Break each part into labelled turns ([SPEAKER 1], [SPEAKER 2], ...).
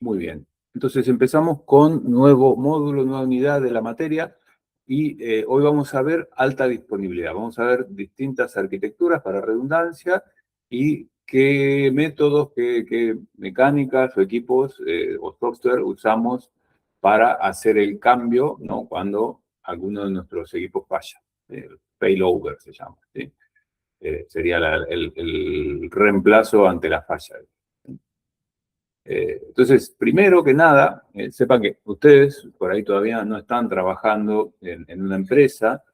[SPEAKER 1] Muy bien. Entonces empezamos con nuevo módulo, nueva unidad de la materia y hoy vamos a ver alta disponibilidad. Vamos a ver distintas arquitecturas para redundancia y qué métodos, qué mecánicas o equipos o software usamos para hacer el cambio, ¿no? Cuando alguno de nuestros equipos falla. Failover se llama, ¿sí? Sería el reemplazo ante la falla. Entonces, primero que nada, sepan que ustedes por ahí todavía no están trabajando en una empresa.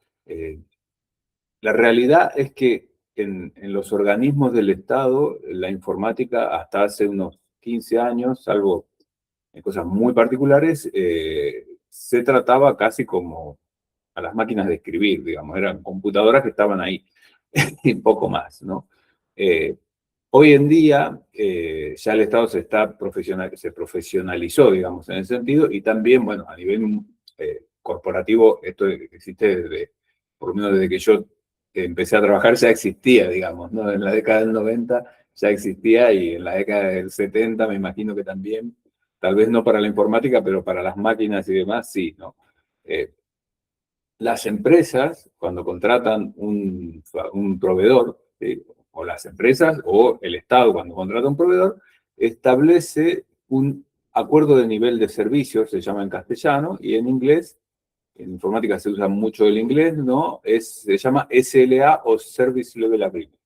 [SPEAKER 1] La realidad es que en los organismos del Estado, la informática hasta hace unos 15 años, salvo en cosas muy particulares, se trataba casi como a las máquinas de escribir, digamos, eran computadoras que estaban ahí y poco más, ¿no? Hoy en día ya el Estado se profesionalizó, digamos, en ese sentido, y también, bueno, a nivel corporativo, esto existe por lo menos desde que yo empecé a trabajar, ya existía, digamos, ¿no? En la década del 90 ya existía, y en la década del 70 me imagino que también, tal vez no para la informática, pero para las máquinas y demás, sí, ¿no? Las empresas, cuando contratan un proveedor, ¿sí? O las empresas o el Estado, cuando contrata un proveedor, establece un acuerdo de nivel de servicio, se llama en castellano, y en inglés, en informática se usa mucho el inglés, ¿no? Se llama SLA o Service Level Agreement.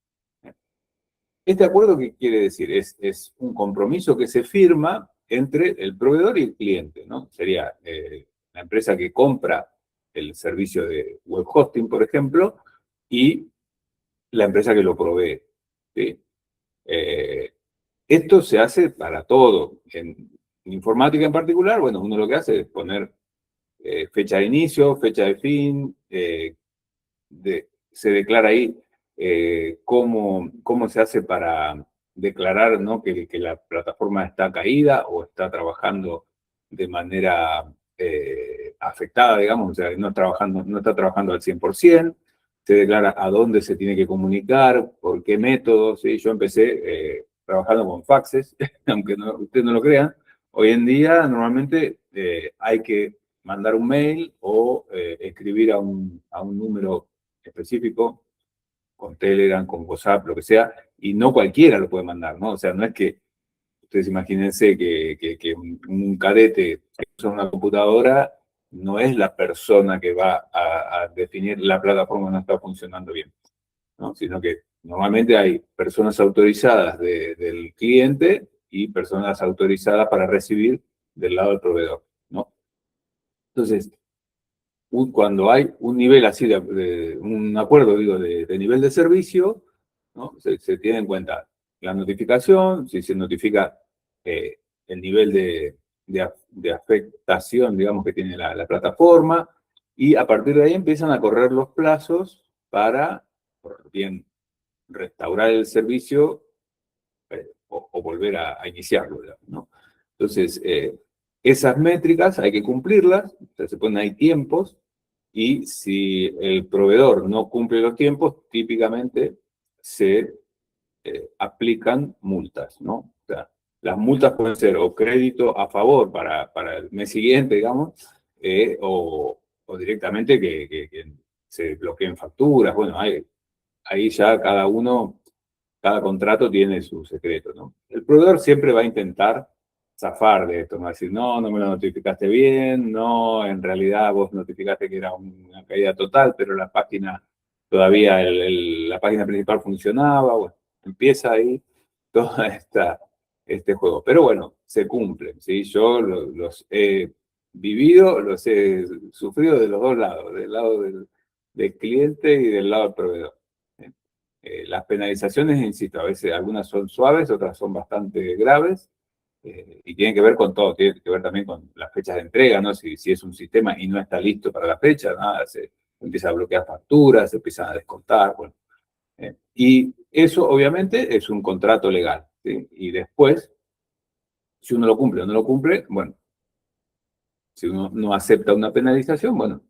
[SPEAKER 1] Este acuerdo, ¿qué quiere decir? Es un compromiso que se firma entre el proveedor y el cliente, ¿no? Sería la empresa que compra el servicio de web hosting, por ejemplo, y la empresa que lo provee, ¿sí? Esto se hace para todo. En informática en particular, bueno, uno lo que hace es poner fecha de inicio, fecha de fin, se declara ahí cómo se hace para declarar, ¿no? que la plataforma está caída o está trabajando de manera afectada, digamos, o sea, no está trabajando al 100%, se declara a dónde se tiene que comunicar, por qué métodos, ¿sí? Yo empecé trabajando con faxes, aunque ustedes no lo crean. Hoy en día normalmente hay que mandar un mail o escribir a un número específico, con Telegram, con WhatsApp, lo que sea, y no cualquiera lo puede mandar, ¿no? O sea, no es que ustedes imagínense que un cadete que usa una computadora no es la persona que va a definir la plataforma no está funcionando bien, ¿no? Sino que normalmente hay personas autorizadas del cliente y personas autorizadas para recibir del lado del proveedor, ¿no? Entonces, cuando hay un nivel así, un acuerdo, digo, de nivel de servicio, ¿no? Se tiene en cuenta la notificación, si se notifica el nivel de afectación, digamos, que tiene la plataforma, y a partir de ahí empiezan a correr los plazos para, bien, restaurar el servicio o volver a iniciarlo, digamos, ¿no? Entonces, esas métricas hay que cumplirlas, o sea, se ponen ahí tiempos, y si el proveedor no cumple los tiempos, típicamente se aplican multas, ¿no? O sea, las multas pueden ser o crédito a favor para el mes siguiente, digamos, o directamente que se bloqueen facturas. Bueno, ahí ya cada contrato tiene su secreto, ¿no? El proveedor siempre va a intentar zafar de esto, no va a decir, no, no me lo notificaste bien, no, en realidad vos notificaste que era una caída total, pero la página todavía, la página principal funcionaba. Bueno, empieza ahí todo este juego. Pero bueno, se cumplen, ¿sí? Yo los he vivido, los he sufrido de los dos lados, del lado del cliente y del lado del proveedor. Las penalizaciones, insisto, a veces algunas son suaves, otras son bastante graves, y tienen que ver con todo, tiene que ver también con las fechas de entrega, ¿no? Si es un sistema y no está listo para la fecha, nada, se empieza a bloquear facturas, se empiezan a descontar, bueno. Y eso obviamente es un contrato legal, ¿sí? Y después, si uno lo cumple o no lo cumple, bueno, si uno no acepta una penalización, bueno,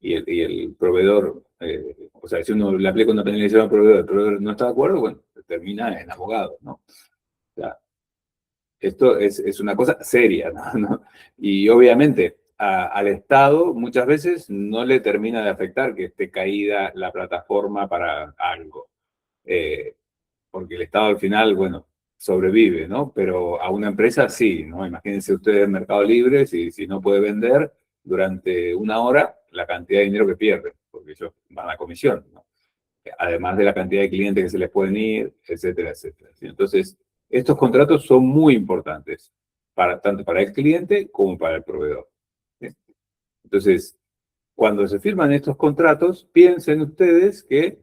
[SPEAKER 1] y el proveedor, o sea, si uno le aplica una penalización al proveedor, el proveedor no está de acuerdo, bueno, termina en abogado, ¿no? O sea, esto es una cosa seria, ¿no? ¿No? Y obviamente al Estado muchas veces no le termina de afectar que esté caída la plataforma para algo. Porque el Estado al final, bueno, sobrevive, ¿no? Pero a una empresa sí, ¿no? Imagínense ustedes en Mercado Libre, si no puede vender durante una hora, la cantidad de dinero que pierde, porque ellos van a comisión, ¿no? Además de la cantidad de clientes que se les pueden ir, etcétera, etcétera. ¿Sí? Entonces, estos contratos son muy importantes, tanto para el cliente como para el proveedor. ¿Sí? Entonces, cuando se firman estos contratos, piensen ustedes que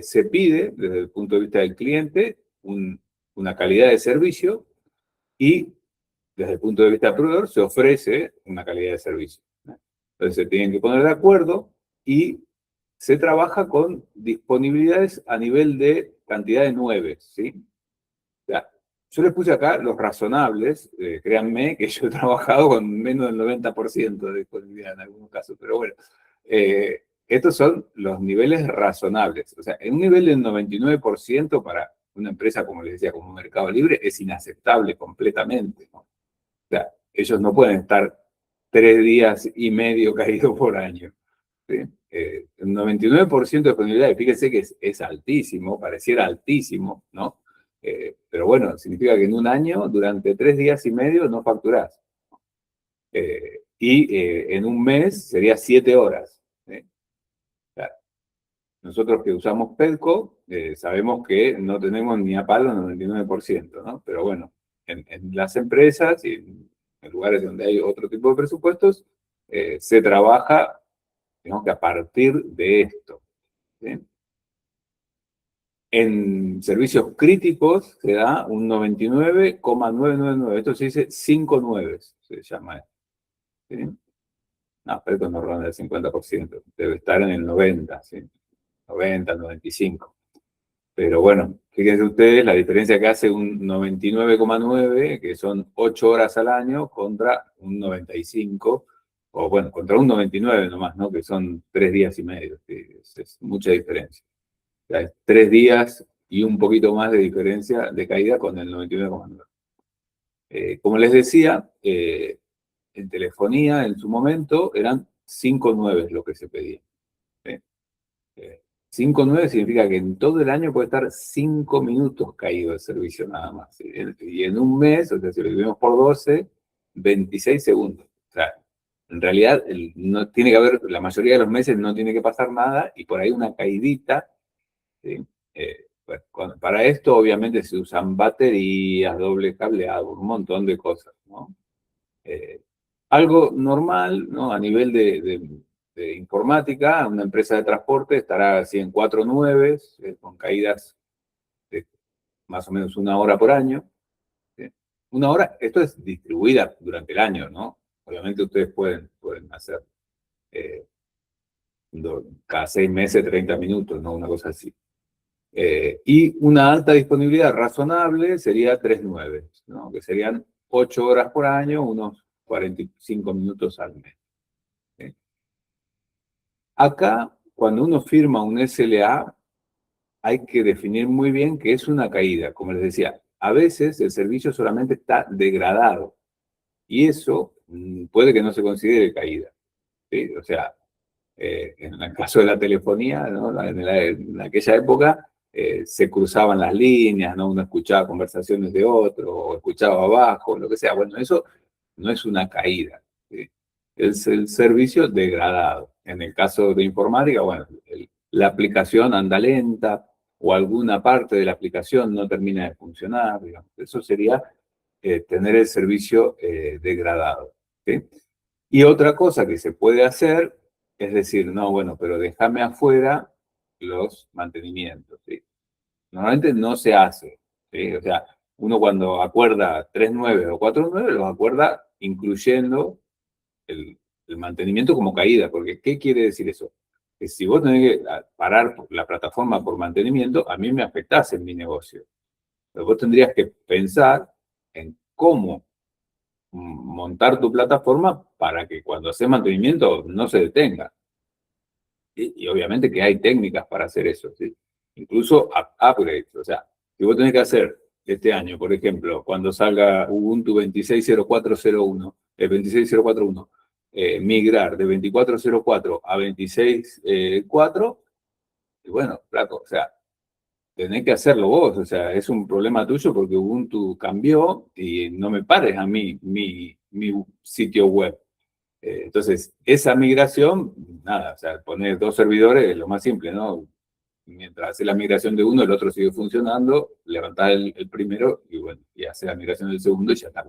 [SPEAKER 1] se pide, desde el punto de vista del cliente, una calidad de servicio y desde el punto de vista del proveedor se ofrece una calidad de servicio. ¿No? Entonces se tienen que poner de acuerdo y se trabaja con disponibilidades a nivel de cantidad de 9, ¿sí? O sea, yo les puse acá los razonables, créanme que yo he trabajado con menos del 90% de disponibilidad en algunos casos, pero bueno, estos son los niveles razonables. O sea, en un nivel del 99% para una empresa, como les decía, como un Mercado Libre, es inaceptable completamente, ¿no? O sea, ellos no pueden estar 3 días y medio caídos por año. ¿Sí? El 99% de disponibilidad, fíjense que es altísimo, pareciera altísimo, ¿no? Pero bueno, significa que en un año, durante 3 días y medio, no facturás. En un mes sería 7 horas. ¿Sí? O sea, nosotros que usamos Pedco, sabemos que no tenemos ni a palo el 99%, ¿no? Pero bueno, en las empresas y en lugares donde hay otro tipo de presupuestos, se trabaja, digamos que a partir de esto. ¿Sí? En servicios críticos se da un 99,999. Esto se dice 5 nueves, se llama esto. ¿Sí? No, pero no ronda el 50%. Debe estar en el 90, ¿sí? 90, 95. Pero bueno, fíjense ustedes la diferencia que hace un 99,9, que son 8 horas al año, contra un 95, o bueno, contra un 99 nomás, ¿no? Que son 3 días y medio. ¿Sí? Es mucha diferencia. O sea, es 3 días y un poquito más de diferencia de caída con el 99,9. Como les decía, en telefonía en su momento eran 5 nueves lo que se pedía. ¿Sí? 5 nueve significa que en todo el año puede estar 5 minutos caído el servicio nada más. ¿Sí? Y en un mes, o sea, si lo dividimos por 12, 26 segundos. O sea, en realidad no tiene que haber, la mayoría de los meses no tiene que pasar nada y por ahí una caidita. ¿Sí? Bueno, para esto obviamente se usan baterías, doble cableado, un montón de cosas, ¿no? Algo normal, ¿no? A nivel de informática, una empresa de transporte estará así en 4 nueves, con caídas de más o menos una hora por año. ¿Sí? Una hora, esto es distribuida durante el año, ¿no? Obviamente ustedes pueden hacer cada 6 meses 30 minutos, ¿no? Una cosa así. Y una alta disponibilidad razonable sería 3 nueves, ¿no? Que serían 8 horas por año, unos 45 minutos al mes. ¿Sí? Acá, cuando uno firma un SLA, hay que definir muy bien qué es una caída. Como les decía, a veces el servicio solamente está degradado y eso puede que no se considere caída. ¿Sí? O sea, en el caso de la telefonía, ¿no? En aquella época se cruzaban las líneas, ¿no? Uno escuchaba conversaciones de otro, o escuchaba abajo, lo que sea. Bueno, eso no es una caída. ¿Sí? Es el servicio degradado. En el caso de informática, bueno, la aplicación anda lenta o alguna parte de la aplicación no termina de funcionar, digamos. Eso sería tener el servicio degradado. ¿Sí? Y otra cosa que se puede hacer es decir, no, bueno, pero déjame afuera los mantenimientos. ¿Sí? Normalmente no se hace. ¿Sí? O sea, uno cuando acuerda 3 nueve o 4 nueve, los acuerda incluyendo el mantenimiento como caída. Porque, ¿qué quiere decir eso? Que si vos tenés que parar la plataforma por mantenimiento, a mí me afectás en mi negocio. Pero vos tendrías que pensar en cómo montar tu plataforma para que cuando haces mantenimiento no se detenga. ¿Sí? Y obviamente que hay técnicas para hacer eso, ¿sí? Incluso upgrades. O sea, si vos tenés que hacer este año, por ejemplo, cuando salga Ubuntu 26.04.01, 26.041, migrar de 24.04 a 26.4, y bueno, flaco, o sea, tenés que hacerlo vos, o sea, es un problema tuyo porque Ubuntu cambió y no me pares a mí mi sitio web. Entonces, esa migración, nada, o sea, poner dos servidores es lo más simple, ¿no? Mientras hace la migración de uno, el otro sigue funcionando, levantás el primero y bueno, y hace la migración del segundo y ya está.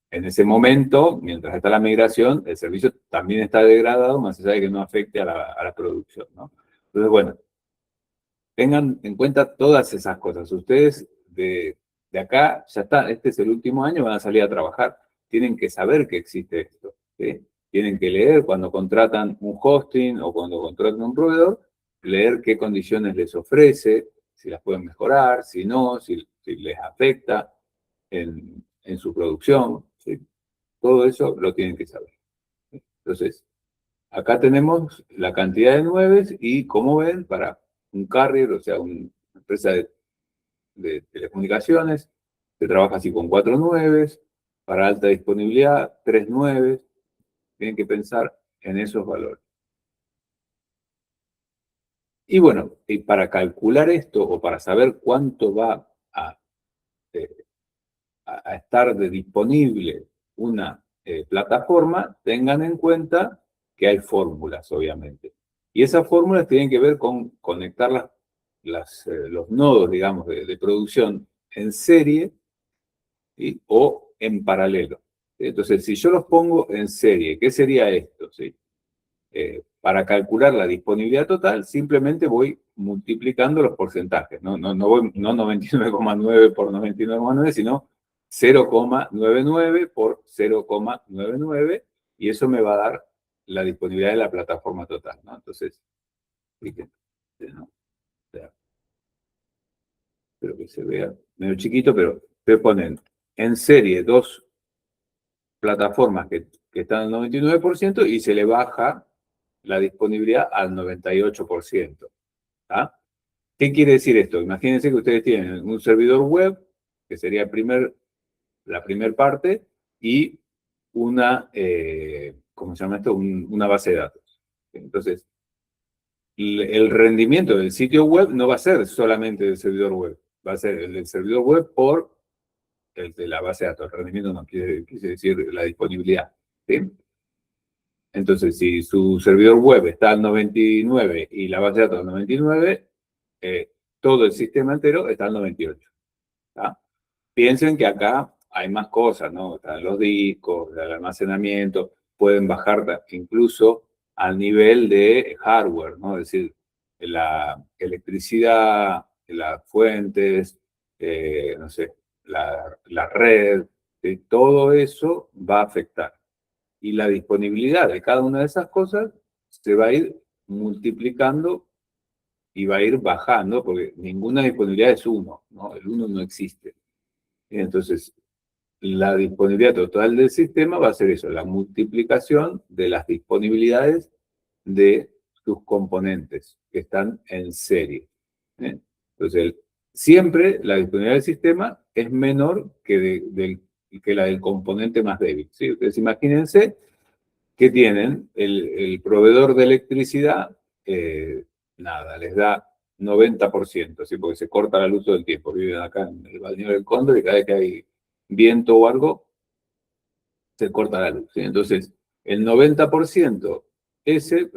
[SPEAKER 1] En ese momento, mientras está la migración, el servicio también está degradado, más allá de que no afecte a la producción, ¿no? Entonces, bueno, tengan en cuenta todas esas cosas. Ustedes de acá, ya está, este es el último año, van a salir a trabajar. Tienen que saber que existe esto, ¿sí? Tienen que leer cuando contratan un hosting o cuando contratan un proveedor, leer qué condiciones les ofrece, si las pueden mejorar, si no, si les afecta en su producción, ¿sí? Todo eso lo tienen que saber. Entonces, acá tenemos la cantidad de nueves y, como ven, para un carrier, o sea, una empresa de telecomunicaciones, se trabaja así con 4 nueves, para alta disponibilidad, 3 nueves. Tienen que pensar en esos valores. Y bueno, y para calcular esto o para saber cuánto va eh, a estar de disponible una plataforma, tengan en cuenta que hay fórmulas, obviamente. Y esas fórmulas tienen que ver con conectar los nodos, digamos, de producción en serie, ¿sí? O en paralelo. Entonces, si yo los pongo en serie, ¿qué sería esto? ¿Sí? Para calcular la disponibilidad total, simplemente voy multiplicando los porcentajes. No voy no 99,9 por 99,9, sino 0,99 por 0,99, y eso me va a dar la disponibilidad de la plataforma total, ¿no? Entonces, fíjense, ¿no? O sea, espero que se vea medio chiquito, pero te ponen en serie dos plataformas que están al 99% y se le baja la disponibilidad al 98%. ¿Ah? ¿Qué quiere decir esto? Imagínense que ustedes tienen un servidor web, que sería la primera parte, y ¿cómo se llama esto? Una base de datos. Entonces, el rendimiento del sitio web no va a ser solamente del servidor web, va a ser el del servidor web por el de la base de datos. El rendimiento no quiere decir la disponibilidad. ¿Sí? Entonces, si su servidor web está al 99 y la base de datos al 99, todo el sistema entero está al 98. ¿Tá? Piensen que acá hay más cosas, ¿no? Están los discos, el almacenamiento, pueden bajar incluso al nivel de hardware, ¿no? Es decir, la electricidad, las fuentes, no sé, la red, todo eso va a afectar. Y la disponibilidad de cada una de esas cosas se va a ir multiplicando y va a ir bajando, porque ninguna disponibilidad es uno, ¿no? El uno no existe. Entonces, la disponibilidad total del sistema va a ser eso, la multiplicación de las disponibilidades de sus componentes que están en serie. ¿Eh? Entonces, siempre la disponibilidad del sistema es menor que la del componente más débil. ¿Sí? Ustedes imagínense que tienen el proveedor de electricidad, nada, les da 90%, ¿sí? Porque se corta la luz todo el tiempo. Viven acá en el Balneario del Cóndor y cada vez que hay viento o algo, se corta la luz. ¿Sí? Entonces, el 90% ese,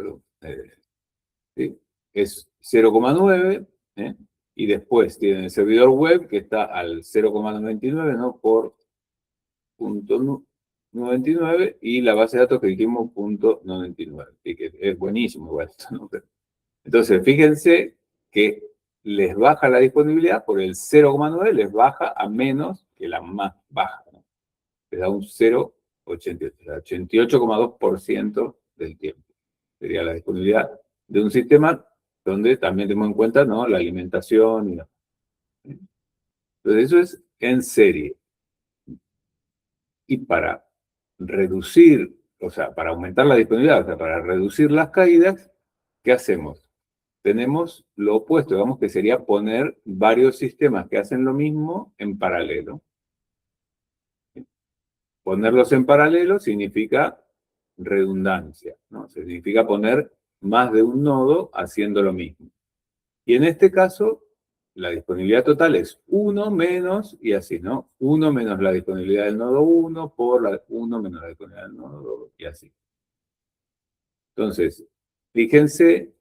[SPEAKER 1] ¿sí? Es 0,9, ¿eh? Y después tienen el servidor web que está al 0,99, ¿no? Por punto 99 y la base de datos que dijimos punto 99. Y que es buenísimo igual esto, ¿no? Entonces, fíjense que les baja la disponibilidad por el 0,9, les baja a menos que la más baja, ¿no? Les da un 0,88, 88,2% del tiempo. Sería la disponibilidad de un sistema donde también tenemos en cuenta, ¿no? La alimentación. Entonces, eso es en serie. Y para reducir, o sea, para aumentar la disponibilidad, o sea, para reducir las caídas, ¿qué hacemos? tenemos lo opuesto, digamos que sería poner varios sistemas que hacen lo mismo en paralelo. Ponerlos en paralelo significa redundancia, ¿no? Significa poner más de un nodo haciendo lo mismo. Y en este caso, la disponibilidad total es 1 menos, y así, ¿no? 1 menos la disponibilidad del nodo 1 por la 1 menos la disponibilidad del nodo 2, y así. Entonces, fíjense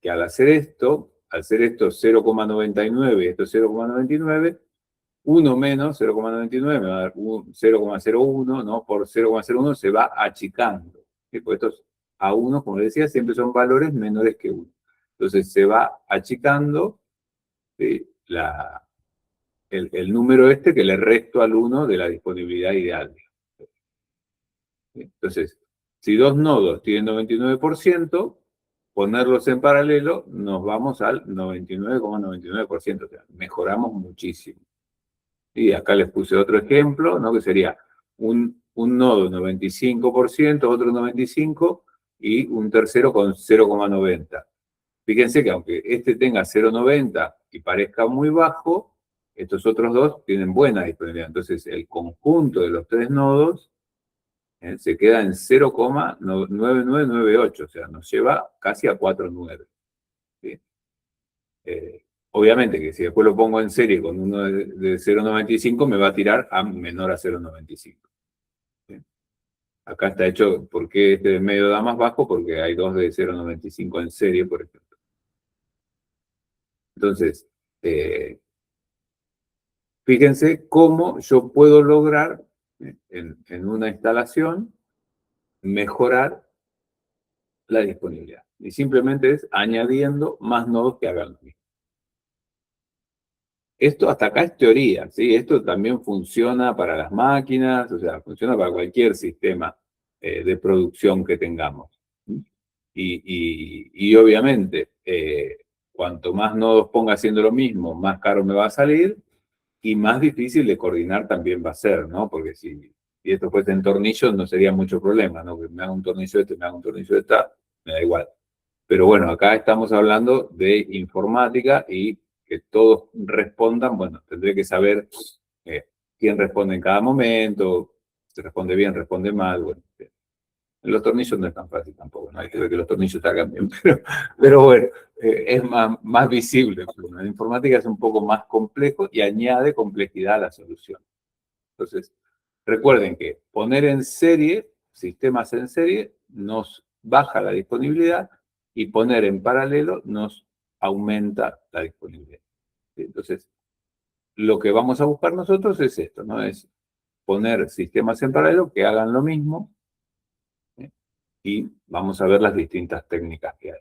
[SPEAKER 1] que al ser esto 0,99 y esto 0,99, 1 menos 0,99 me va a dar 0,01, ¿no? Por 0,01 se va achicando. ¿Sí? Pues estos A1, como decía, siempre son valores menores que 1. Entonces se va achicando, ¿sí? El número este que le resto al 1 de la disponibilidad ideal. ¿Sí? Entonces, si dos nodos tienen 99%, ponerlos en paralelo, nos vamos al 99,99%. O sea, mejoramos muchísimo. Y acá les puse otro ejemplo, ¿no? Que sería un nodo 95%, otro 95% y un tercero con 0,90. Fíjense que aunque este tenga 0,90 y parezca muy bajo, estos otros dos tienen buena disponibilidad. Entonces, el conjunto de los tres nodos se queda en 0,9998, o sea, nos lleva casi a 4,9. ¿Sí? Obviamente que si después lo pongo en serie con uno de 0,95 me va a tirar a menor a 0,95. ¿Sí? Acá está hecho, ¿por qué este de medio da más bajo? Porque hay dos de 0,95 en serie, por ejemplo. Entonces, fíjense cómo yo puedo lograr en una instalación mejorar la disponibilidad. Y simplemente es añadiendo más nodos que hagan lo mismo. Esto hasta acá es teoría, ¿sí? Esto también funciona para las máquinas, o sea, funciona para cualquier sistema de producción que tengamos. Y obviamente, cuanto más nodos ponga haciendo lo mismo, más caro me va a salir y más difícil de coordinar también va a ser, ¿no? Porque si esto fuese en tornillos no sería mucho problema, ¿no? Que me haga un tornillo este, me haga un tornillo esta, me da igual. Pero bueno, acá estamos hablando de informática y que todos respondan, bueno, tendré que saber quién responde en cada momento, si responde bien, responde mal, bueno. En los tornillos no es tan fácil tampoco, no hay que ver que los tornillos salgan bien, pero bueno, es más visible. En la informática es un poco más complejo y añade complejidad a la solución. Entonces, recuerden que poner en serie, sistemas en serie, nos baja la disponibilidad y poner en paralelo nos aumenta la disponibilidad. Entonces, lo que vamos a buscar nosotros es esto, ¿no? Es poner sistemas en paralelo que hagan lo mismo, ¿sí? Y vamos a ver las distintas técnicas que hay.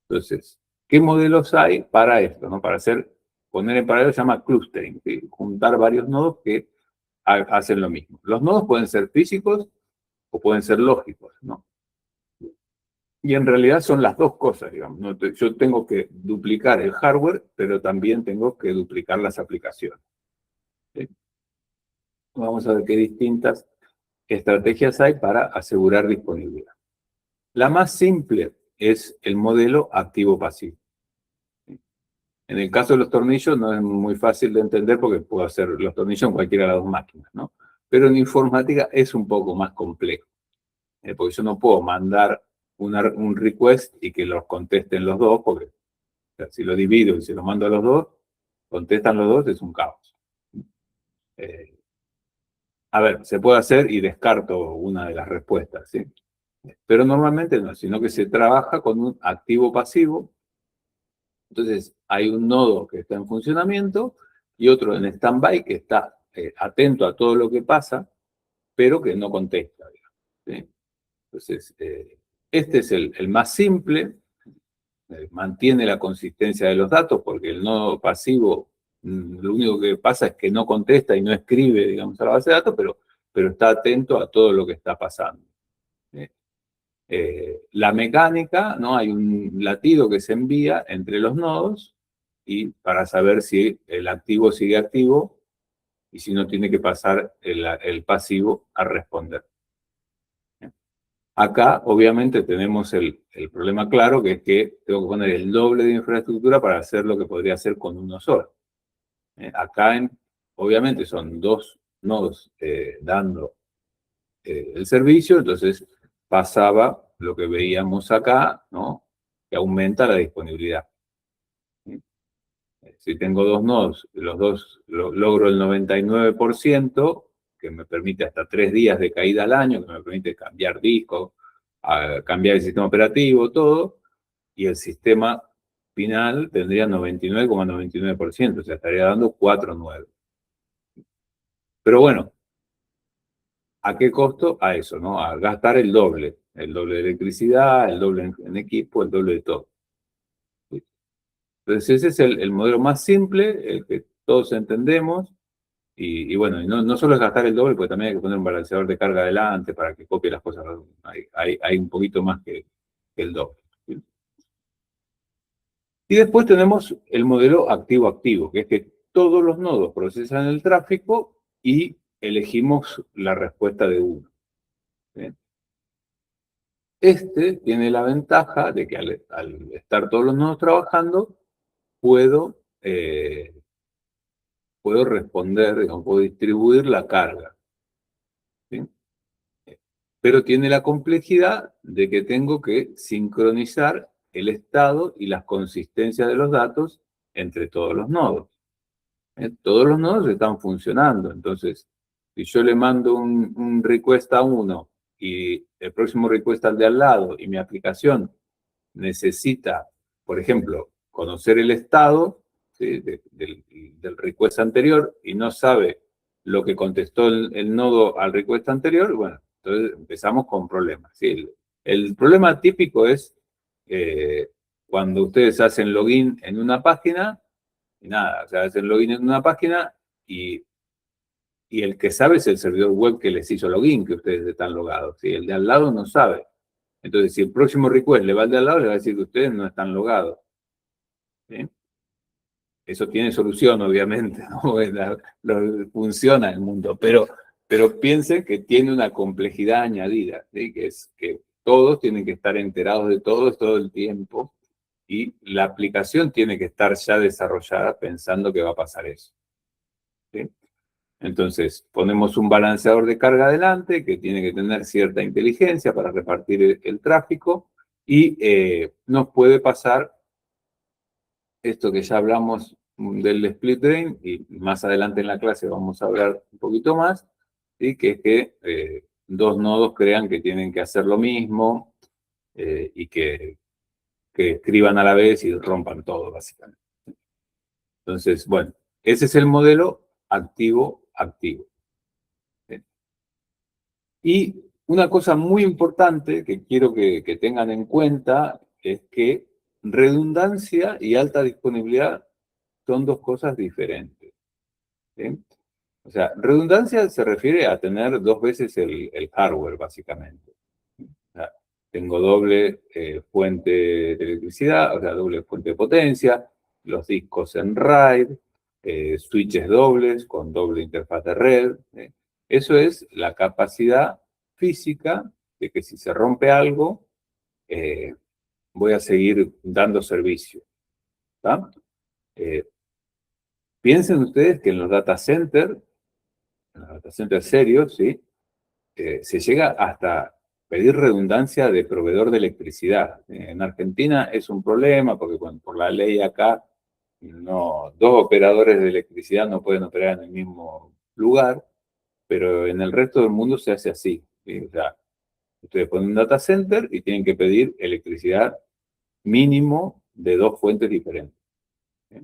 [SPEAKER 1] Entonces, ¿qué modelos hay para esto, ¿no? Para poner en paralelo se llama clustering, ¿sí? Juntar varios nodos que hacen lo mismo. Los nodos pueden ser físicos o pueden ser lógicos, ¿no? Y en realidad son las dos cosas, digamos, ¿no? Yo tengo que duplicar el hardware, pero también tengo que duplicar las aplicaciones. ¿Sí? Vamos a ver qué distintas estrategias hay para asegurar disponibilidad. La más simple es el modelo activo-pasivo. En el caso de los tornillos no es muy fácil de entender porque puedo hacer los tornillos en cualquiera de las dos máquinas, ¿no? Pero en informática es un poco más complejo, porque yo no puedo mandar un request y que los contesten los dos, porque o sea, si lo divido y se lo mando a los dos, contestan los dos, es un caos. A ver, se puede hacer y descarto una de las respuestas, ¿sí? Pero normalmente no, sino que se trabaja con un activo-pasivo. Entonces, hay un nodo que está en funcionamiento y otro en stand-by que está atento a todo lo que pasa, pero que no contesta, digamos, ¿sí? Entonces, este es el más simple, mantiene la consistencia de los datos porque el nodo pasivo lo único que pasa es que no contesta y no escribe, digamos, a la base de datos, pero está atento a todo lo que está pasando. ¿Sí? La mecánica, ¿no? Hay un latido que se envía entre los nodos y para saber si el activo sigue activo y si no tiene que pasar el pasivo a responder. Acá, obviamente, tenemos el problema claro, que es que tengo que poner el doble de infraestructura para hacer lo que podría hacer con uno solo. Acá, obviamente, son dos nodos dando el servicio, entonces pasaba lo que veíamos acá, ¿no? Que aumenta la disponibilidad. Si tengo dos nodos, los dos logro el 99%, que me permite hasta 3 días de caída al año, que me permite cambiar discos, cambiar el sistema operativo, todo, y el sistema final tendría 99,99%, o sea, estaría dando 4,9. Pero bueno, ¿a qué costo? A eso, ¿no? A gastar el doble de electricidad, el doble en equipo, el doble de todo. Entonces ese es el modelo más simple, el que todos entendemos, y bueno, y no solo es gastar el doble, porque también hay que poner un balanceador de carga adelante para que copie las cosas. Hay un poquito más que el doble. ¿Sí? Y después tenemos el modelo activo-activo, que es que todos los nodos procesan el tráfico y elegimos la respuesta de uno. ¿Sí? Este tiene la ventaja de que al estar todos los nodos trabajando, puedo responder, digamos, puedo distribuir la carga. ¿Sí? Pero tiene la complejidad de que tengo que sincronizar el estado y las consistencias de los datos entre todos los nodos. Todos los nodos están funcionando, entonces, si yo le mando un request a uno y el próximo request al de al lado y mi aplicación necesita, por ejemplo, conocer el estado, ¿sí?, del request anterior y no sabe lo que contestó el nodo al request anterior, bueno, entonces empezamos con problemas. ¿Sí? El problema típico es cuando ustedes hacen login en una página, y nada, o sea, hacen login en una página y el que sabe es el servidor web que les hizo login, que ustedes están logados. ¿Sí? El de al lado no sabe. Entonces, si el próximo request le va al de al lado, le va a decir que ustedes no están logados. ¿Sí? Eso tiene solución, obviamente, ¿no? Funciona el mundo, pero piensen que tiene una complejidad añadida, ¿sí? Que es que todos tienen que estar enterados de todos todo el tiempo y la aplicación tiene que estar ya desarrollada pensando que va a pasar eso. ¿Sí? Entonces, ponemos un balanceador de carga adelante que tiene que tener cierta inteligencia para repartir el tráfico y nos puede pasar esto que ya hablamos del split drain, y más adelante en la clase vamos a hablar un poquito más, ¿sí? Que es que dos nodos crean que tienen que hacer lo mismo y que escriban a la vez y rompan todo, básicamente. Entonces, bueno, ese es el modelo activo-activo. ¿Sí? Y una cosa muy importante que quiero que tengan en cuenta es que redundancia y alta disponibilidad son dos cosas diferentes. ¿Sí? O sea, redundancia se refiere a tener dos veces el hardware, básicamente. O sea, tengo doble fuente de electricidad, o sea, doble fuente de potencia, los discos en RAID, switches dobles con doble interfaz de red. Eso es la capacidad física de que si se rompe algo, voy a seguir dando servicio. ¿Tá? Piensen ustedes que en los data centers serios, ¿sí? Se llega hasta pedir redundancia de proveedor de electricidad. En Argentina es un problema porque por la ley acá dos operadores de electricidad no pueden operar en el mismo lugar, pero en el resto del mundo se hace así. ¿Sí? O sea, ustedes ponen un data center y tienen que pedir electricidad mínimo de dos fuentes diferentes. ¿Sí?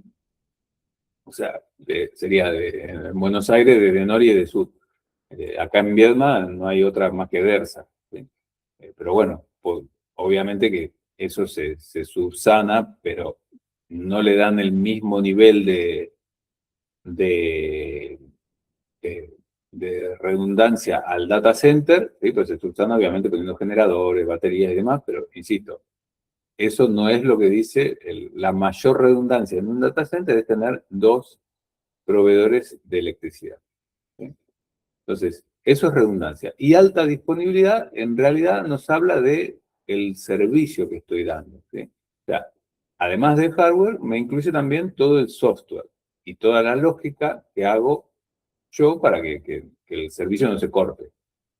[SPEAKER 1] O sea, sería en Buenos Aires de norte y de sur. Acá en Viedma no hay otra más que Versa. ¿Sí? Pero bueno, pues, obviamente que eso se subsana, pero no le dan el mismo nivel de, de redundancia al data center, ¿sí? Pues se subsana obviamente poniendo generadores, baterías y demás, pero insisto, eso no es lo que dice la mayor redundancia en un data center, es tener dos proveedores de electricidad. ¿Sí? Entonces, eso es redundancia. Y alta disponibilidad en realidad nos habla de el servicio que estoy dando, ¿sí? O sea, además del hardware, me incluye también todo el software y toda la lógica que hago yo para que el servicio no se corte,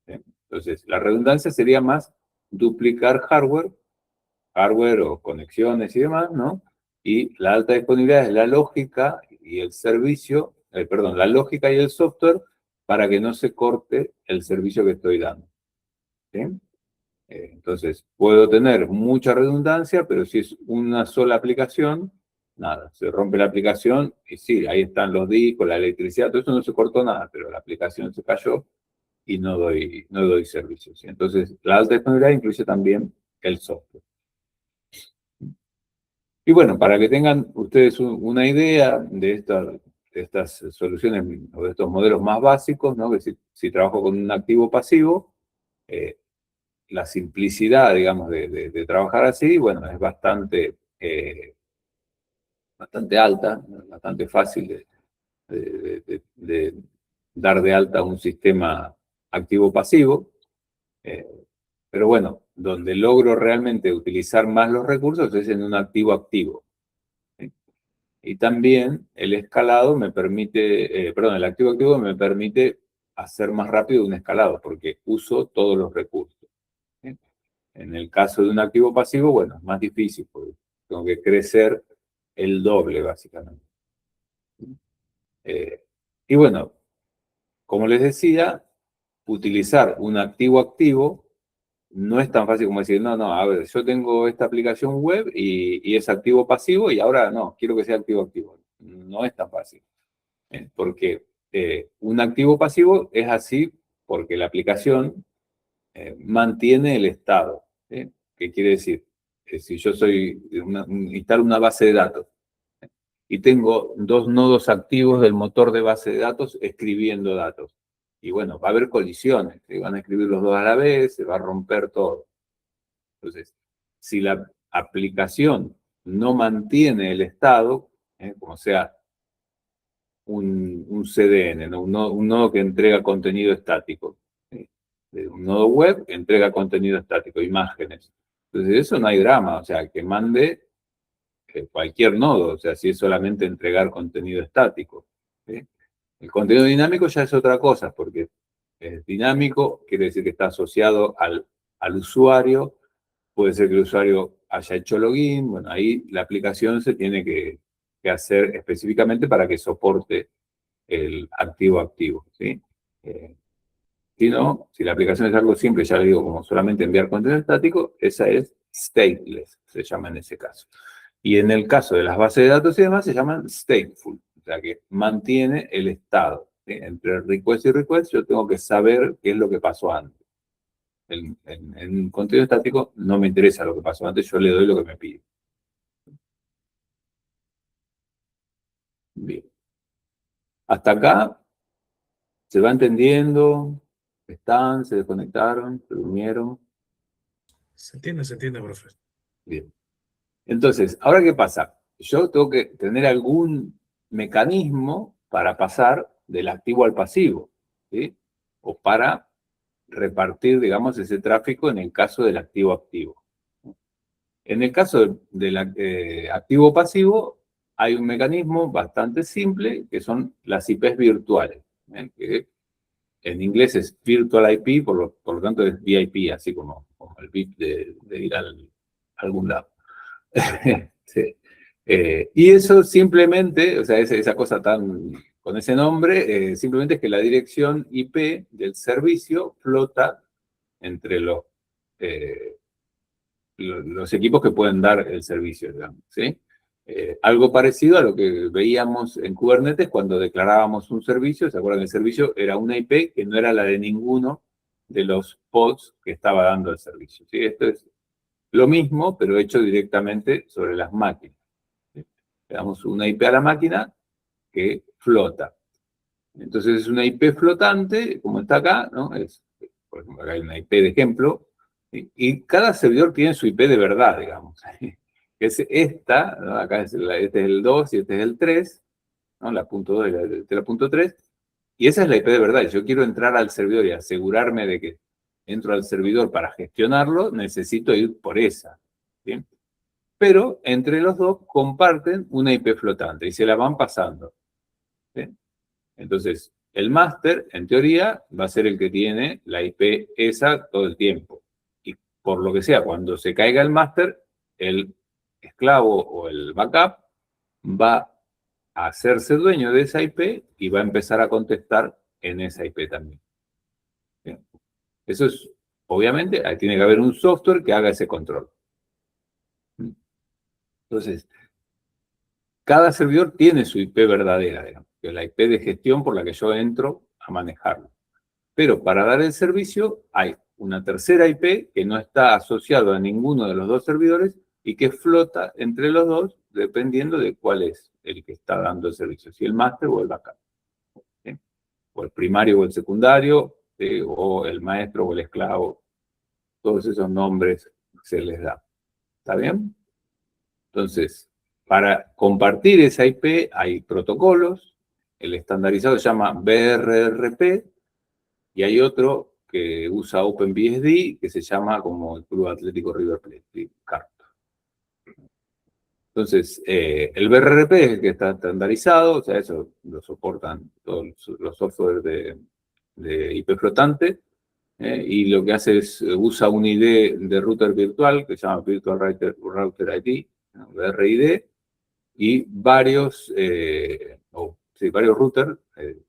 [SPEAKER 1] ¿sí? Entonces, la redundancia sería más duplicar hardware o conexiones y demás, ¿no? Y la alta disponibilidad es la lógica y el servicio, perdón, la lógica y el software para que no se corte el servicio que estoy dando, ¿sí? Entonces, puedo tener mucha redundancia, pero si es una sola aplicación, nada, se rompe la aplicación y sí, ahí están los discos, la electricidad, todo eso no se cortó nada, pero la aplicación se cayó y no doy servicio, ¿sí? Entonces, la alta disponibilidad incluye también el software. Y bueno, para que tengan ustedes una idea de estas soluciones o de estos modelos más básicos, ¿no? Que si trabajo con un activo pasivo, la simplicidad, digamos, de trabajar así, bueno, es bastante alta, bastante fácil de dar de alta un sistema activo-pasivo. Pero bueno, donde logro realmente utilizar más los recursos es en un activo-activo. ¿Sí? Y también el escalado me permite, perdón, el activo-activo me permite hacer más rápido un escalado, porque uso todos los recursos. ¿Sí? En el caso de un activo pasivo, bueno, es más difícil, porque tengo que crecer el doble, básicamente. Eh, y bueno, como les decía, utilizar un activo-activo no es tan fácil como decir, no, no, a ver, yo tengo esta aplicación web y es activo-pasivo y ahora no, quiero que sea activo-activo. No es tan fácil. Porque un activo-pasivo es así porque la aplicación mantiene el estado. ¿Sí? ¿Qué quiere decir? Que si yo instalo una base de datos y tengo dos nodos activos del motor de base de datos escribiendo datos. Y bueno, va a haber colisiones, se van a escribir los dos a la vez, se va a romper todo. Entonces, si la aplicación no mantiene el estado, como sea un CDN, ¿no? Un nodo que entrega contenido estático, ¿sí? Un nodo web que entrega contenido estático, imágenes. Entonces, eso no hay drama, o sea, que mande cualquier nodo, o sea, si es solamente entregar contenido estático, ¿sí? El contenido dinámico ya es otra cosa, porque es dinámico, quiere decir que está asociado al usuario, puede ser que el usuario haya hecho login, bueno, ahí la aplicación se tiene que hacer específicamente para que soporte el activo-activo, ¿sí? Si no, si la aplicación es algo simple, ya le digo, como solamente enviar contenido estático, esa es stateless, se llama en ese caso. Y en el caso de las bases de datos y demás, se llaman stateful, o sea que mantiene el estado, ¿sí? Entre request y request yo tengo que saber qué es lo que pasó antes. En contenido estático no me interesa lo que pasó antes, yo le doy lo que me pide. Bien. Hasta acá se va entendiendo, se desconectaron, se durmieron.
[SPEAKER 2] Se entiende, profe.
[SPEAKER 1] Bien. Entonces, ¿ahora qué pasa? Yo tengo que tener algún mecanismo para pasar del activo al pasivo, ¿sí? O para repartir, digamos, ese tráfico en el caso del activo-activo. En el caso del activo-pasivo, hay un mecanismo bastante simple, que son las IPs virtuales, que en inglés es Virtual IP, por lo tanto es VIP, así como el VIP de ir a algún lado. Sí. Y eso simplemente, o sea, esa cosa con ese nombre, simplemente es que la dirección IP del servicio flota entre los equipos que pueden dar el servicio, digamos, ¿sí? Algo parecido a lo que veíamos en Kubernetes cuando declarábamos un servicio. ¿Se acuerdan? El servicio era una IP que no era la de ninguno de los pods que estaba dando el servicio, ¿sí? Esto es lo mismo, pero hecho directamente sobre las máquinas. ¿Sí? Le damos una IP a la máquina que flota. Entonces es una IP flotante, como está acá, ¿no? Por ejemplo, acá hay una IP de ejemplo, y cada servidor tiene su IP de verdad, digamos. Que es esta, ¿no? Acá este es el 2 y este es el 3, ¿no? La punto 2 y la punto 3. Y esa es la IP de verdad. Yo quiero entrar al servidor y asegurarme de que entro al servidor para gestionarlo, necesito ir por esa. ¿Bien? Pero entre los dos comparten una IP flotante y se la van pasando. ¿Bien? Entonces, el máster, en teoría, va a ser el que tiene la IP esa todo el tiempo. Y por lo que sea, cuando se caiga el máster, el esclavo o el backup va a hacerse dueño de esa IP y va a empezar a contestar en esa IP también. Bien. Eso es, obviamente, ahí tiene que haber un software que haga ese control. Entonces, cada servidor tiene su IP verdadera, digamos, que es la IP de gestión por la que yo entro a manejarlo. Pero para dar el servicio hay una tercera IP que no está asociada a ninguno de los dos servidores y que flota entre los dos dependiendo de cuál es el que está dando el servicio, si el máster o el backup. ¿Sí? O el primario o el secundario, ¿sí? O el maestro o el esclavo. Todos esos nombres se les da. ¿Está bien? Entonces, para compartir esa IP hay protocolos. El estandarizado se llama BRRP y hay otro que usa OpenBSD que se llama como el Club Atlético River Plate, CARP. Entonces, el BRRP es el que está estandarizado, o sea, eso lo soportan todos los softwares de IP flotante, y lo que hace es, usa un ID de router virtual que se llama Virtual Router ID, ¿no? BRID, y varios, varios routers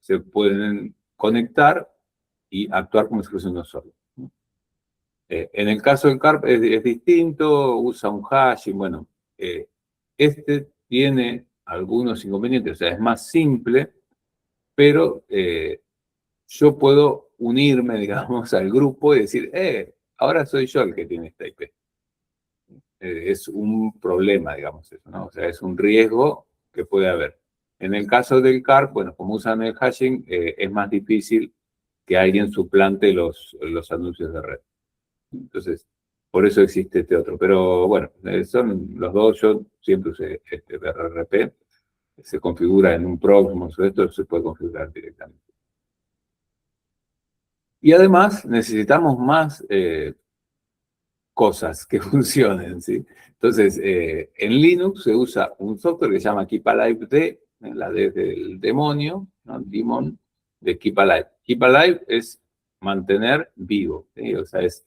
[SPEAKER 1] se pueden conectar y actuar como si fuese uno solo. En el caso del CARP es distinto, usa un hashing, bueno, este tiene algunos inconvenientes, o sea, es más simple, pero yo puedo unirme, digamos, al grupo y decir, ahora soy yo el que tiene esta IP. Es un problema, digamos, eso, ¿no? O sea, es un riesgo que puede haber. En el caso del CARP, bueno, como usan el hashing, es más difícil que alguien suplante los anuncios de red. Entonces, por eso existe este otro. Pero bueno, son los dos, yo siempre usé este BRRP, se configura en un Proxmox, esto se puede configurar directamente. Y además necesitamos más cosas que funcionen, ¿sí? Entonces, en Linux se usa un software que se llama Keep Alive D, la D del demonio, ¿no? Demon, de Keep Alive. Keep Alive es mantener vivo, ¿sí? O sea, es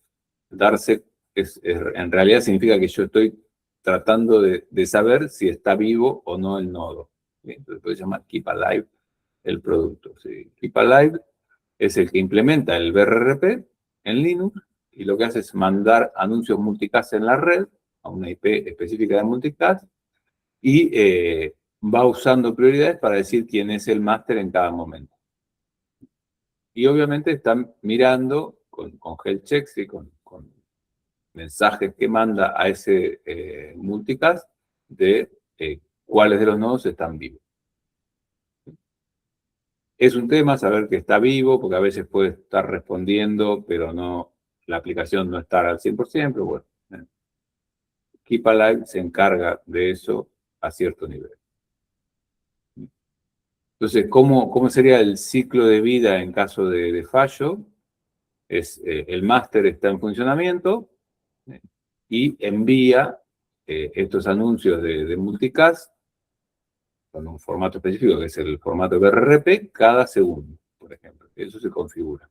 [SPEAKER 1] darse, en realidad significa que yo estoy tratando de saber si está vivo o no el nodo, ¿sí? Entonces se llama Keep Alive el producto, ¿sí? Keep Alive es el que implementa el BRRP en Linux y lo que hace es mandar anuncios multicast en la red a una IP específica de multicast y va usando prioridades para decir quién es el máster en cada momento. Y obviamente están mirando con health checks y con mensajes que manda a ese multicast de cuáles de los nodos están vivos. Es un tema saber que está vivo, porque a veces puede estar respondiendo, pero no, la aplicación no está al 100%, pero bueno. Keep Alive se encarga de eso a cierto nivel. Entonces, ¿cómo sería el ciclo de vida en caso de fallo? Es, el máster está en funcionamiento y envía estos anuncios de multicast con un formato específico, que es el formato BRRP, cada segundo, por ejemplo. Eso se configura.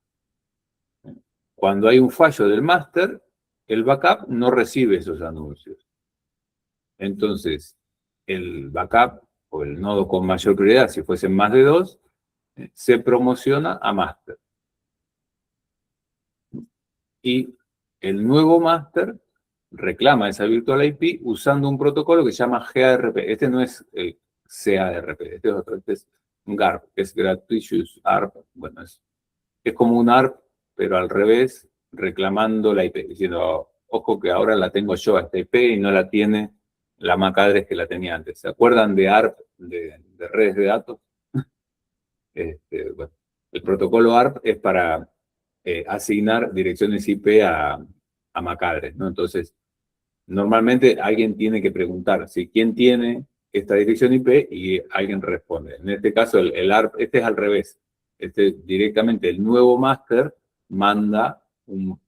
[SPEAKER 1] Cuando hay un fallo del máster, el backup no recibe esos anuncios. Entonces, el backup o el nodo con mayor prioridad, si fuesen más de dos, se promociona a máster. Y el nuevo máster reclama esa virtual IP usando un protocolo que se llama GARP. Este no es el CARP, este es otro, este es un GARP, que es Gratuitous ARP. Bueno, es como un ARP, pero al revés, reclamando la IP, diciendo, ojo que ahora la tengo yo a esta IP y no la tiene la MAC address que la tenía antes. ¿Se acuerdan de ARP, de redes de datos? Bueno, el protocolo ARP es para asignar direcciones IP a MAC address, ¿no? Entonces, normalmente alguien tiene que preguntar si quién tiene esta dirección IP y alguien responde. En este caso, el ARP, este es al revés. directamente el nuevo máster manda un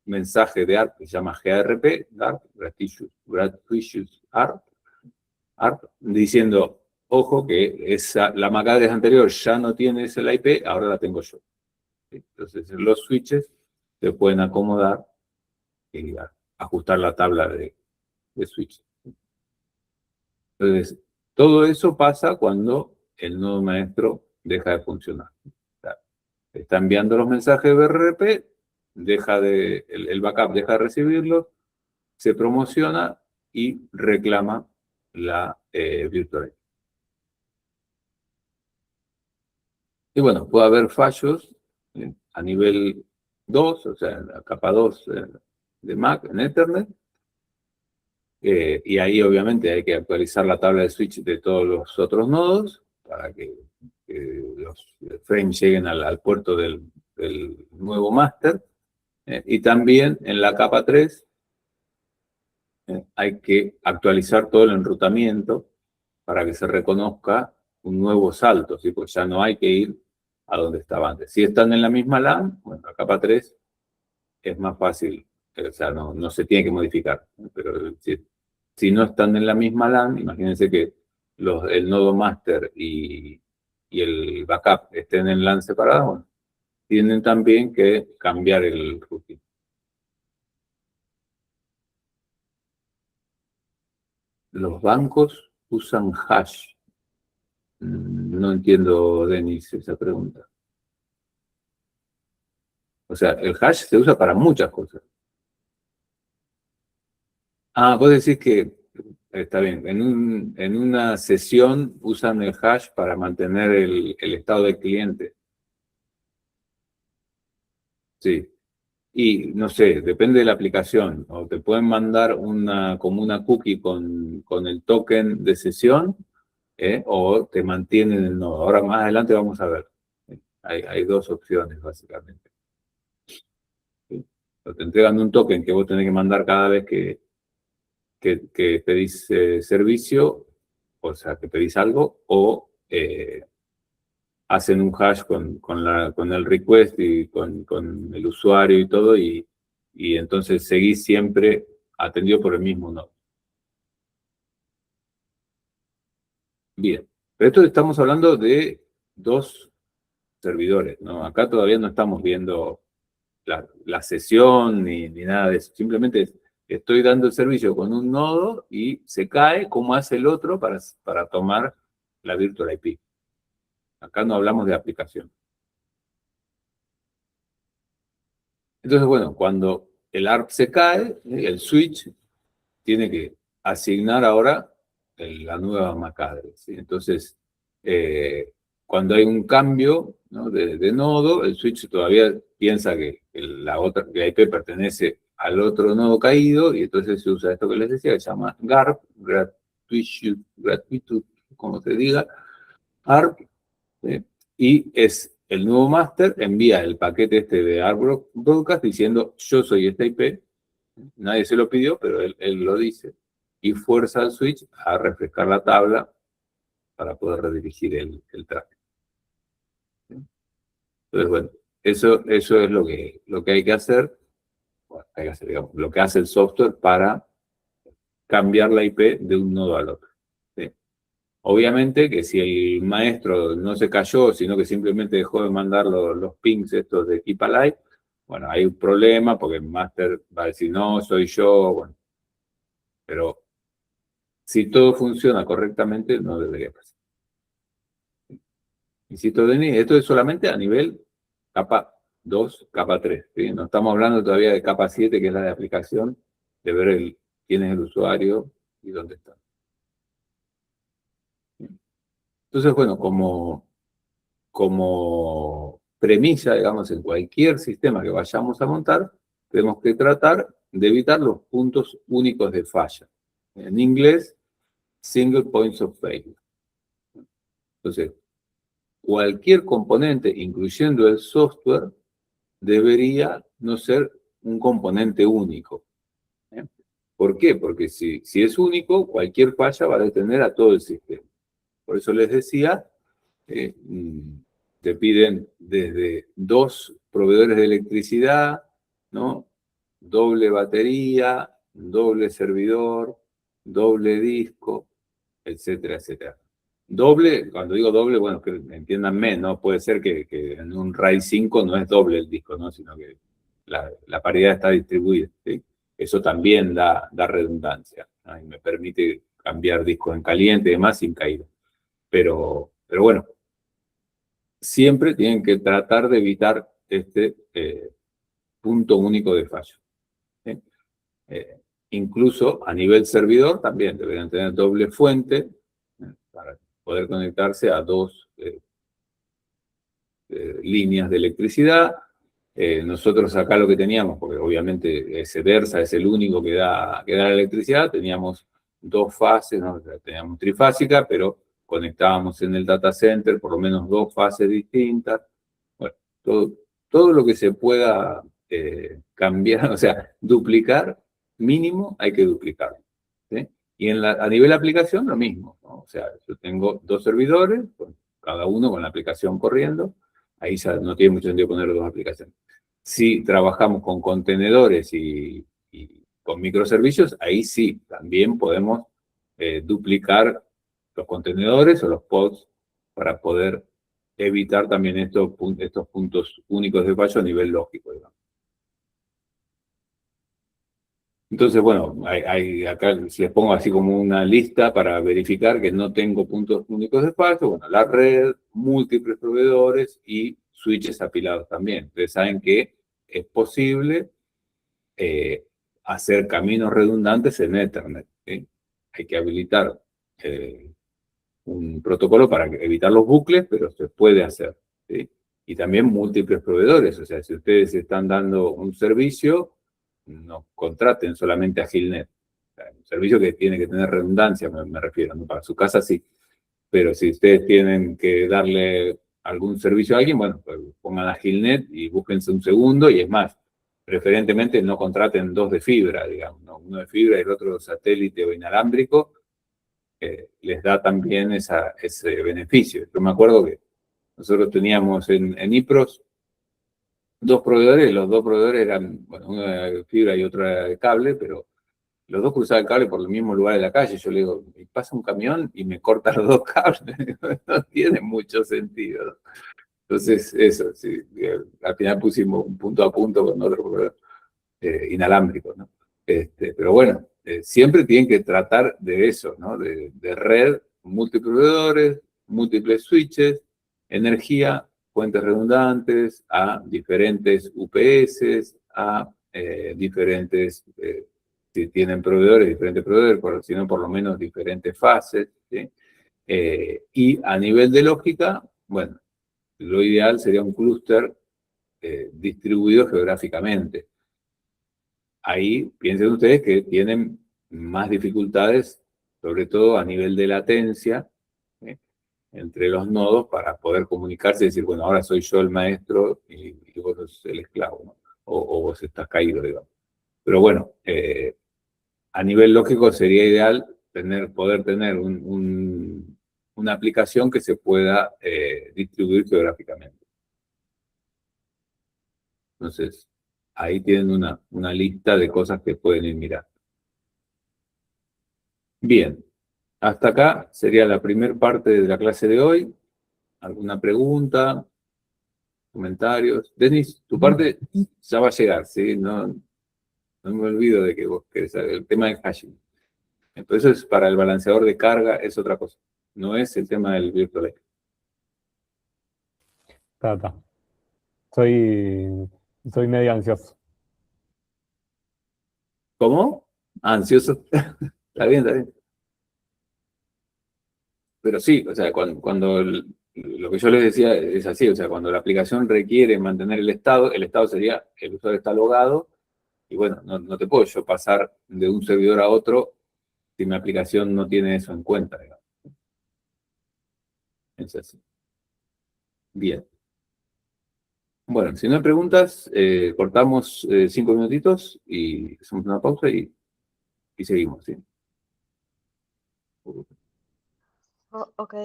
[SPEAKER 1] mensaje de ARP que se llama GRP, GARP, Gratuitous ARP, diciendo, ojo, que la MAC address anterior ya no tiene esa IP, ahora la tengo yo. Entonces, los switches se pueden acomodar y ajustar la tabla de switches. Entonces, todo eso pasa cuando el nodo maestro deja de funcionar. Está enviando los mensajes de BRP, el backup deja de recibirlos, se promociona y reclama la Virtual IP. Y bueno, puede haber fallos a nivel 2, o sea, en la capa 2 de MAC, en Ethernet, y ahí obviamente hay que actualizar la tabla de switch de todos los otros nodos para que los frames lleguen al puerto del nuevo máster. Y también en la capa 3 hay que actualizar todo el enrutamiento para que se reconozca un nuevo salto, ¿sí? Pues ya no hay que ir a donde estaba antes. Si están en la misma LAN, bueno, la capa 3 es más fácil, o sea, no se tiene que modificar, ¿no? Pero si no están en la misma LAN, imagínense que el nodo master y el backup estén en LAN separadas, bueno, tienen también que cambiar el routing. Los bancos usan hash. No entiendo, Denis, esa pregunta. O sea, el hash se usa para muchas cosas. Ah, vos decís que, está bien, en una sesión usan el hash para mantener el estado del cliente. Sí. Y no sé, depende de la aplicación. O te pueden mandar como una cookie con el token de sesión, o te mantienen el nodo. Ahora más adelante vamos a ver. Hay dos opciones, básicamente. ¿Sí? O te entregan un token que vos tenés que mandar cada vez que pedís servicio, o sea, que pedís algo, o hacen un hash con el request y con el usuario y todo, y entonces seguís siempre atendido por el mismo nodo. Bien, pero esto estamos hablando de dos servidores, ¿no? Acá todavía no estamos viendo la sesión ni nada de eso. Simplemente estoy dando el servicio con un nodo y se cae, ¿cómo hace el otro para tomar la Virtual IP? Acá no hablamos de aplicación. Entonces, bueno, cuando el ARP se cae, el switch tiene que asignar ahora la nueva MAC address, ¿sí? Entonces, cuando hay un cambio, ¿no?, de nodo, el switch todavía piensa que la IP pertenece al otro nodo caído, y entonces se usa esto que les decía, que se llama GARP, Gratuitous, como se diga, ARP, ¿sí? Y es el nuevo master, envía el paquete de ARP Broadcast diciendo, yo soy esta IP, nadie se lo pidió, pero él lo dice, y fuerza al switch a refrescar la tabla para poder redirigir el tráfico. Entonces, bueno, eso es lo que hay que hacer, bueno, digamos, lo que hace el software para cambiar la IP de un nodo al otro, ¿sí? Obviamente que si el maestro no se cayó, sino que simplemente dejó de mandar los pings estos de Keep Alive, bueno, hay un problema porque el master va a decir, no, soy yo, bueno, pero si todo funciona correctamente, no debería pasar. Insisto, Denis, esto es solamente a nivel capa 2, capa 3, ¿sí? No estamos hablando todavía de capa 7, que es la de aplicación, de ver quién es el usuario y dónde está. Entonces, bueno, como premisa, digamos, en cualquier sistema que vayamos a montar, tenemos que tratar de evitar los puntos únicos de falla. En inglés, single points of failure. Entonces, cualquier componente, incluyendo el software, debería no ser un componente único. ¿Por qué? Porque si es único, cualquier falla va a detener a todo el sistema. Por eso les decía, te piden desde 2 proveedores de electricidad, ¿no? Doble batería, doble servidor, doble disco, etcétera, etcétera. Doble, cuando digo doble, bueno, que entiéndanme, ¿no? Puede ser que en un RAID 5 no es doble el disco, ¿no? Sino que la paridad está distribuida, ¿sí? Eso también da redundancia, ¿no? Y me permite cambiar discos en caliente y demás sin caída. Pero bueno, siempre tienen que tratar de evitar este punto único de fallo, ¿sí? Incluso a nivel servidor también deberían tener doble fuente para poder conectarse a 2 líneas de electricidad. Nosotros acá lo que teníamos, porque obviamente ese Versa es el único que da la electricidad, teníamos 2 fases, ¿no? Teníamos trifásica, pero conectábamos en el data center por lo menos 2 fases distintas. Bueno, todo lo que se pueda cambiar, o sea, duplicar, mínimo hay que duplicar, ¿sí? Y a nivel de aplicación lo mismo, ¿no? O sea, yo tengo 2 servidores, cada uno con la aplicación corriendo, ahí ya no tiene mucho sentido poner 2 aplicaciones. Si trabajamos con contenedores y con microservicios, ahí sí, también podemos duplicar los contenedores o los pods para poder evitar también estos puntos únicos de fallo a nivel lógico, digamos. Entonces, bueno, acá les pongo así como una lista para verificar que no tengo puntos únicos de fallo. Bueno, la red, múltiples proveedores y switches apilados también. Ustedes saben que es posible hacer caminos redundantes en Ethernet, ¿sí? Hay que habilitar un protocolo para evitar los bucles, pero se puede hacer, ¿sí? Y también múltiples proveedores. O sea, si ustedes están dando un servicio, no contraten solamente a Gilnet. O sea, un servicio que tiene que tener redundancia, me refiero, ¿no? Para su casa sí. Pero si ustedes tienen que darle algún servicio a alguien, bueno, pues pongan a Gilnet y búsquense un segundo, y es más, preferentemente no contraten 2 de fibra, digamos, ¿no? Uno de fibra y el otro de satélite o inalámbrico, les da también ese beneficio. Yo me acuerdo que nosotros teníamos en IPROS 2 proveedores, los 2 proveedores eran, bueno, uno de fibra y otro era de cable, pero los 2 cruzaban el cable por el mismo lugar de la calle. Yo le digo, pasa un camión y me corta los 2 cables. No tiene mucho sentido. Entonces, eso, sí, al final pusimos un punto a punto con otro proveedor inalámbrico, ¿no? Pero bueno, siempre tienen que tratar de eso, ¿no? De red, múltiples proveedores, múltiples switches, energía, fuentes redundantes, a diferentes UPS, a diferentes, si tienen proveedores, diferentes proveedores, si no por lo menos diferentes fases, ¿sí? Y a nivel de lógica, bueno, lo ideal sería un clúster distribuido geográficamente. Ahí piensen ustedes que tienen más dificultades, sobre todo a nivel de latencia, ¿sí? Entre los nodos para poder comunicarse y decir, bueno, ahora soy yo el maestro y vos sos el esclavo, ¿no? O vos estás caído, digamos. Pero bueno, a nivel lógico sería ideal poder tener una aplicación que se pueda distribuir geográficamente. Entonces, ahí tienen una lista de cosas que pueden ir mirando. Bien, hasta acá sería la primera parte de la clase de hoy. ¿Alguna pregunta? ¿Comentarios? Denis, tu parte ya va a llegar, ¿sí? No, no me olvido de que vos querés saber el tema del hashing. Entonces, eso es para el balanceador de carga, es otra cosa. No es el tema del virtual.
[SPEAKER 3] Está. Soy medio ansioso.
[SPEAKER 1] ¿Cómo? Ansioso. Está bien, está bien. Pero sí, o sea, cuando lo que yo les decía es así, o sea, cuando la aplicación requiere mantener el estado sería el usuario está logado, y bueno, no te puedo yo pasar de un servidor a otro si mi aplicación no tiene eso en cuenta, digamos. Es así. Bien. Bueno, si no hay preguntas, cortamos 5 minutitos y hacemos una pausa y seguimos, ¿sí?
[SPEAKER 4] Ok.